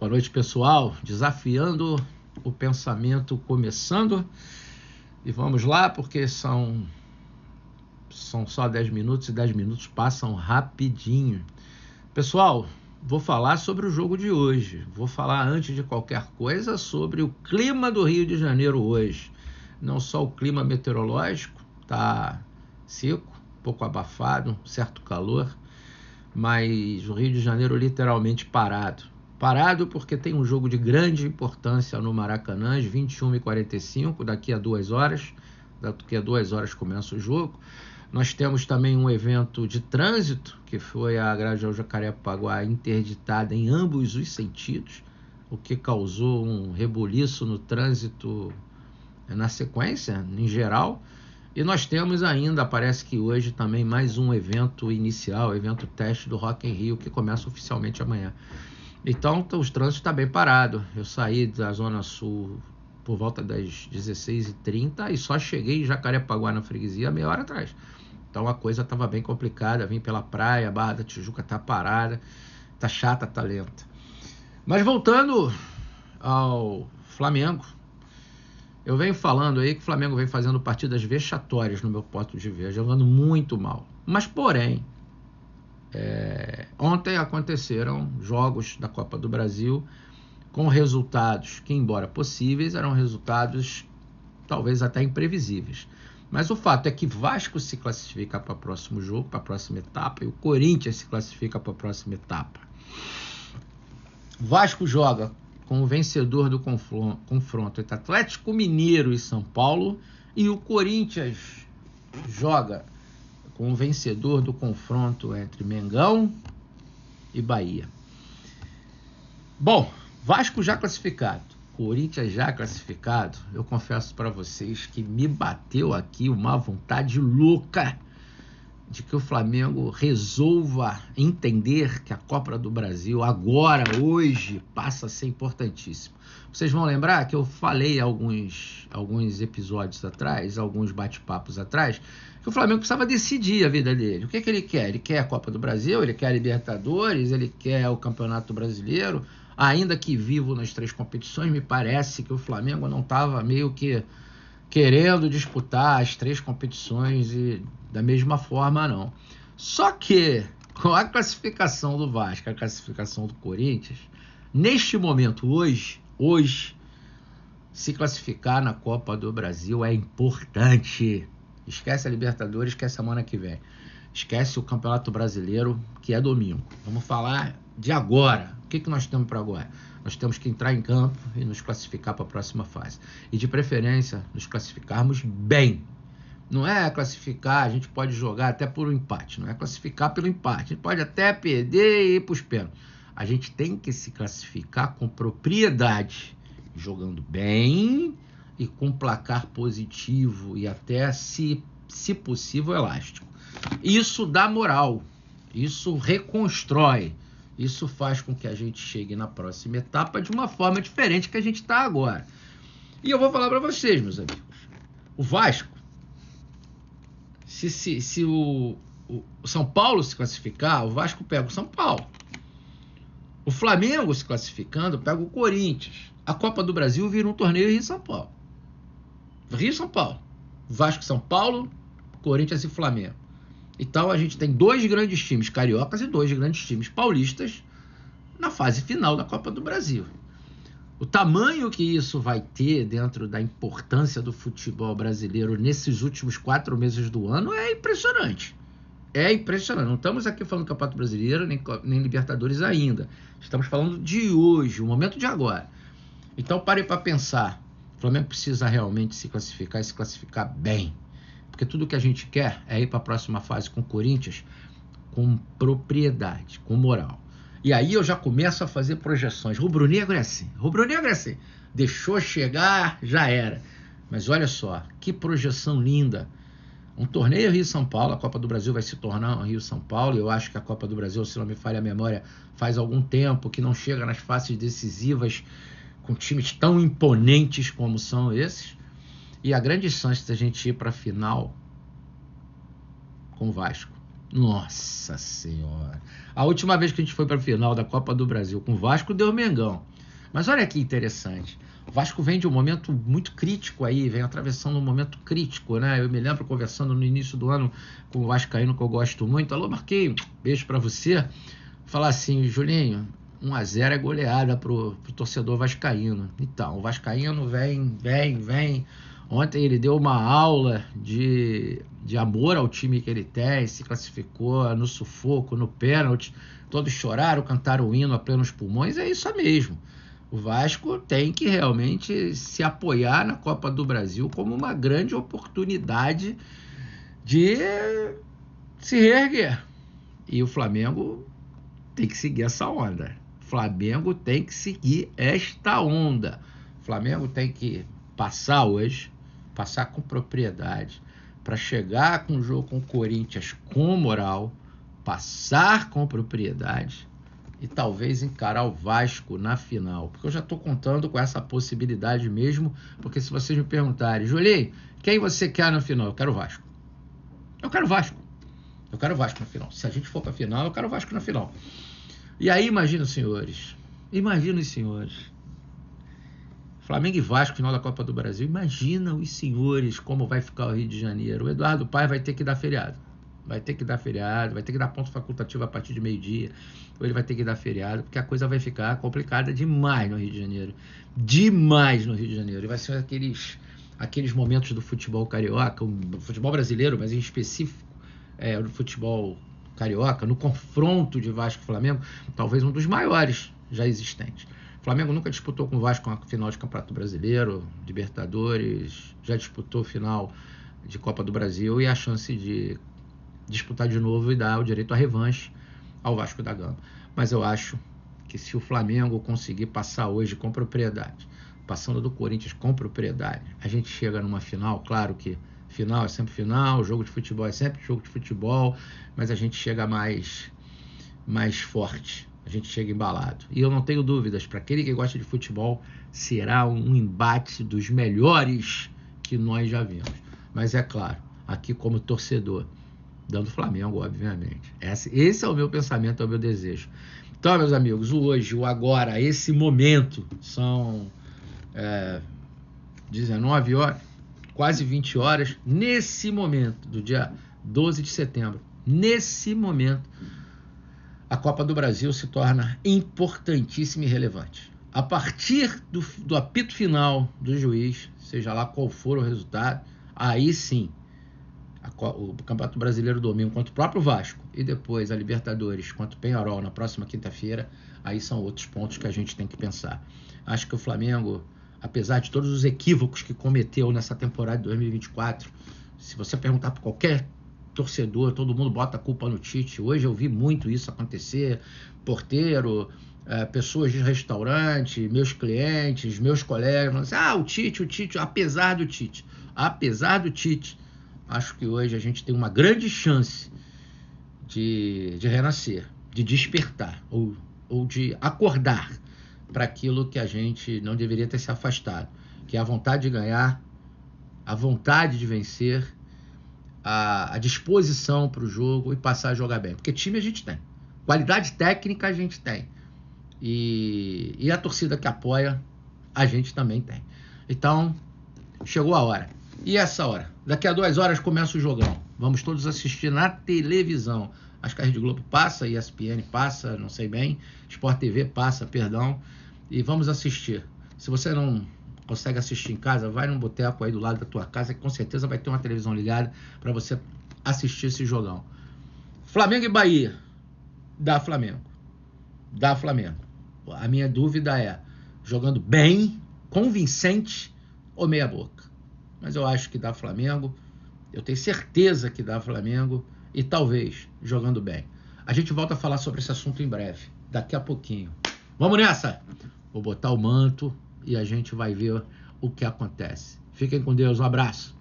Boa noite, pessoal. Desafiando o pensamento começando. E vamos lá, porque são só 10 minutos e 10 minutos passam rapidinho. Pessoal, vou falar sobre o jogo de hoje. Vou falar, antes de qualquer coisa, sobre o clima do Rio de Janeiro hoje. Não só o clima meteorológico, tá seco, um pouco abafado, um certo calor, mas o Rio de Janeiro literalmente parado. Parado porque tem um jogo de grande importância no Maracanã, às 21h45, daqui a 2 horas. Daqui a 2 horas começa o jogo. Nós temos também um evento de trânsito, que foi a Grajaú Jacarepaguá interditada em ambos os sentidos, o que causou um rebuliço no trânsito na sequência, em geral. E nós temos ainda, parece que hoje também, mais um evento inicial, evento teste do Rock in Rio, que começa oficialmente amanhã. Então, o trânsito está bem parado. Eu saí da Zona Sul por volta das 16h30 e só cheguei em Jacarepaguá, na freguesia, meia hora atrás. Então a coisa estava bem complicada, vim pela praia, a Barra da Tijuca está parada, está chata, está lenta. Mas voltando ao Flamengo, eu venho falando aí que o Flamengo vem fazendo partidas vexatórias no meu ponto de ver, jogando muito mal. Mas porém, ontem aconteceram jogos da Copa do Brasil com resultados que, embora possíveis, eram resultados talvez até imprevisíveis. Mas o fato é que Vasco se classifica para o próximo jogo, para a próxima etapa, e o Corinthians se classifica para a próxima etapa. Vasco joga com o vencedor do confronto entre Atlético Mineiro e São Paulo, e o Corinthians joga com o vencedor do confronto entre Mengão e Bahia. Bom, Vasco já classificado, Corinthians já classificado, eu confesso para vocês que me bateu aqui uma vontade louca de que o Flamengo resolva entender que a Copa do Brasil agora, hoje, passa a ser importantíssimo. Vocês vão lembrar que eu falei alguns episódios atrás, alguns bate-papos atrás, que o Flamengo precisava decidir a vida dele. O que ele quer? Ele quer a Copa do Brasil, ele quer a Libertadores, ele quer o Campeonato Brasileiro. Ainda que vivo nas 3 competições, me parece que o Flamengo não estava meio que querendo disputar as 3 competições e da mesma forma, não. Só que, com a classificação do Vasco, a classificação do Corinthians, neste momento, hoje, se classificar na Copa do Brasil é importante. Esquece a Libertadores, esquece a semana que vem. Esquece o Campeonato Brasileiro, que é domingo. Vamos falar de agora. O que nós temos para agora? Nós temos que entrar em campo e nos classificar para a próxima fase. E de preferência, nos classificarmos bem. Não é classificar, a gente pode jogar até por um empate. Não é classificar pelo empate. A gente pode até perder e ir para os pênaltis. A gente tem que se classificar com propriedade, jogando bem e com placar positivo e até, se possível, elástico. Isso dá moral, isso reconstrói, isso faz com que a gente chegue na próxima etapa de uma forma diferente que a gente está agora. E eu vou falar para vocês, meus amigos, o Vasco, se o São Paulo se classificar, o Vasco pega o São Paulo. O Flamengo se classificando, pega o Corinthians. A Copa do Brasil vira um torneio Rio-São Paulo. Rio-São Paulo. Vasco-São Paulo, Corinthians e Flamengo. Então a gente tem 2 grandes times cariocas e 2 grandes times paulistas na fase final da Copa do Brasil. O tamanho que isso vai ter dentro da importância do futebol brasileiro nesses últimos 4 meses do ano é impressionante. É impressionante. Não estamos aqui falando do Campeonato Brasileiro nem Libertadores ainda. Estamos falando de hoje, o momento de agora. Então parem para pensar. O Flamengo precisa realmente se classificar e se classificar bem. Porque tudo que a gente quer é ir para a próxima fase com o Corinthians com propriedade, com moral. E aí eu já começo a fazer projeções. Rubro-negro é assim. Rubro-negro é assim. Deixou chegar, já era. Mas olha só, que projeção linda. Um torneio Rio-São Paulo, a Copa do Brasil vai se tornar um Rio-São Paulo. Eu acho que a Copa do Brasil, se não me falha a memória, faz algum tempo que não chega nas fases decisivas com times tão imponentes como são esses. E a grande chance da gente ir para a final com o Vasco. Nossa Senhora. A última vez que a gente foi para a final da Copa do Brasil com o Vasco, deu Mengão. Mas olha que interessante. O Vasco vem de um momento muito crítico aí, vem atravessando um momento crítico, né? Eu me lembro conversando no início do ano com o vascaíno, que eu gosto muito. Alô, Marquinhos, beijo para você. Falar assim, Julinho, 1-0 é goleada pro torcedor vascaíno. Então, o vascaíno vem. Ontem ele deu uma aula de amor ao time que ele tem, se classificou no sufoco, no pênalti. Todos choraram, cantaram o hino a plenos pulmões. É isso mesmo. O Vasco tem que realmente se apoiar na Copa do Brasil como uma grande oportunidade de se reerguer. E o Flamengo tem que seguir essa onda. O Flamengo tem que seguir esta onda. O Flamengo tem que passar hoje, passar com propriedade, para chegar com o jogo com o Corinthians com moral, passar com propriedade e talvez encarar o Vasco na final. Porque eu já estou contando com essa possibilidade mesmo, porque se vocês me perguntarem, Julinho, quem você quer na final? Eu quero o Vasco. Eu quero o Vasco. Eu quero o Vasco na final. Se a gente for para a final, eu quero o Vasco na final. E aí, imagina os senhores. Flamengo e Vasco, final da Copa do Brasil. Imagina os senhores como vai ficar o Rio de Janeiro. O Eduardo Paes vai ter que dar feriado. Vai ter que dar ponto facultativo a partir de meio-dia. Ou ele vai ter que dar feriado, porque a coisa vai ficar complicada demais no Rio de Janeiro. Demais no Rio de Janeiro. E vai ser aqueles momentos do futebol carioca, o futebol brasileiro, mas em específico do futebol carioca, no confronto de Vasco e Flamengo, talvez um dos maiores já existentes. O Flamengo nunca disputou com o Vasco uma final de Campeonato Brasileiro, Libertadores, já disputou final de Copa do Brasil e a chance de disputar de novo e dar o direito à revanche ao Vasco da Gama. Mas eu acho que se o Flamengo conseguir passar hoje com propriedade, passando do Corinthians com propriedade, a gente chega numa final, claro que final é sempre final, jogo de futebol é sempre jogo de futebol, mas a gente chega mais forte, a gente chega embalado. E eu não tenho dúvidas, para aquele que gosta de futebol, será um embate dos melhores que nós já vimos. Mas é claro, aqui como torcedor, dando Flamengo, obviamente. Esse é o meu pensamento, é o meu desejo. Então, meus amigos, o hoje, o agora, esse momento, são 19 horas, quase 20 horas, nesse momento, do dia 12 de setembro, nesse momento, a Copa do Brasil se torna importantíssima e relevante. A partir do apito final do juiz, seja lá qual for o resultado, aí sim, o Campeonato Brasileiro domingo contra o próprio Vasco e depois a Libertadores contra o Peñarol na próxima quinta-feira, aí são outros pontos que a gente tem que pensar. Acho que o Flamengo, apesar de todos os equívocos que cometeu nessa temporada de 2024, se você perguntar para qualquer torcedor, todo mundo bota a culpa no Tite. Hoje eu vi muito isso acontecer, porteiro, pessoas de restaurante, meus clientes, meus colegas, o Tite, apesar do Tite, acho que hoje a gente tem uma grande chance de renascer, de despertar ou de acordar para aquilo que a gente não deveria ter se afastado, que é a vontade de ganhar, a vontade de vencer, a disposição para o jogo e passar a jogar bem. Porque time a gente tem, qualidade técnica a gente tem, e a torcida que apoia a gente também tem. Então, chegou a hora. E essa hora? Daqui a 2 horas começa o jogão. Vamos todos assistir na televisão. Acho que a Rede Globo passa, ESPN passa, não sei bem, Sport TV passa, perdão. E vamos assistir. Se você não consegue assistir em casa, vai num boteco aí do lado da tua casa, que com certeza vai ter uma televisão ligada para você assistir esse jogão. Flamengo e Bahia. Dá Flamengo. A minha dúvida é, jogando bem, convincente ou meia boca? Mas eu acho que dá Flamengo, eu tenho certeza que dá Flamengo e talvez jogando bem. A gente volta a falar sobre esse assunto em breve, daqui a pouquinho. Vamos nessa! Vou botar o manto e a gente vai ver o que acontece. Fiquem com Deus, um abraço.